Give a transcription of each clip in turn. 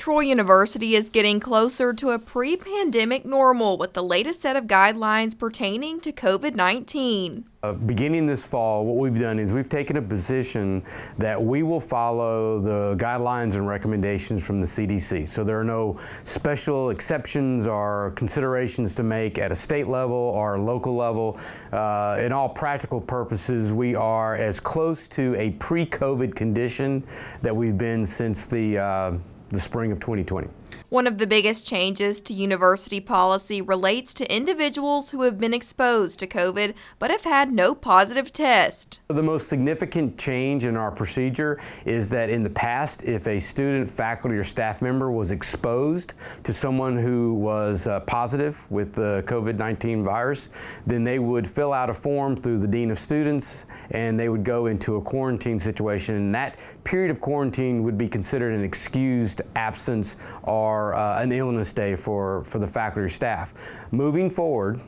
Troy University is getting closer to a pre-pandemic normal with the latest set of guidelines pertaining to COVID-19. Beginning this fall, what we've done is we've taken a position that we will follow the guidelines and recommendations from the CDC. So there are no special exceptions or considerations to make at a state level or local level. In all practical purposes, we are as close to a pre-COVID condition that we've been since the spring of 2020. One of the biggest changes to university policy relates to individuals who have been exposed to COVID but have had no positive test. The most significant change in our procedure is that in the past, if a student, faculty, or staff member was exposed to someone who was positive with the COVID-19 virus, then they would fill out a form through the Dean of Students and they would go into a quarantine situation, and that period of quarantine would be considered an excused absence or an illness day for the faculty or staff. Moving forward,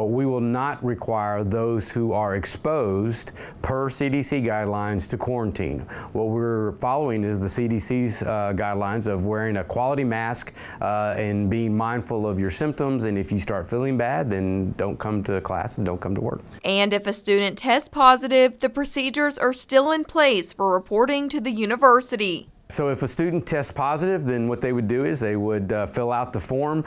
we will not require those who are exposed per CDC guidelines to quarantine. What we're following is the CDC's guidelines of wearing a quality mask and being mindful of your symptoms, and if you start feeling bad, then don't come to class and don't come to work. And if a student tests positive, the procedures are still in place for reporting to the university. So if a student tests positive, then what they would do is they would fill out the form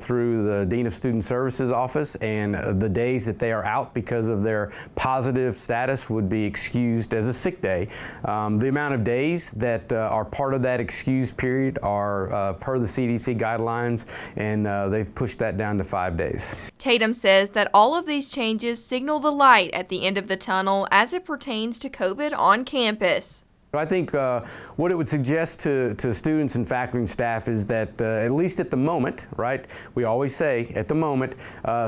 through the Dean of Student Services office, and the days that they are out because of their positive status would be excused as a sick day. The amount of days that are part of that excused period are per the CDC guidelines, and they've pushed that down to 5 days. Tatum says that all of these changes signal the light at the end of the tunnel as it pertains to COVID on campus. I think what it would suggest to students and faculty and staff is that at least at the moment, right, we always say at the moment,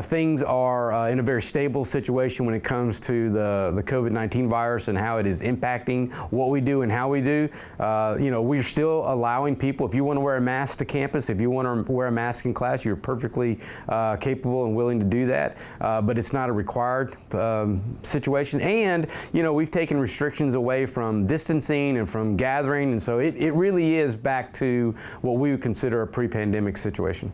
things are in a very stable situation when it comes to the COVID-19 virus and how it is impacting what we do and how we do. We're still allowing people, if you want to wear a mask to campus, if you want to wear a mask in class, you're perfectly capable and willing to do that, but it's not a required situation. And, we've taken restrictions away from distancing and from gathering, and so it really is back to what we would consider a pre-pandemic situation.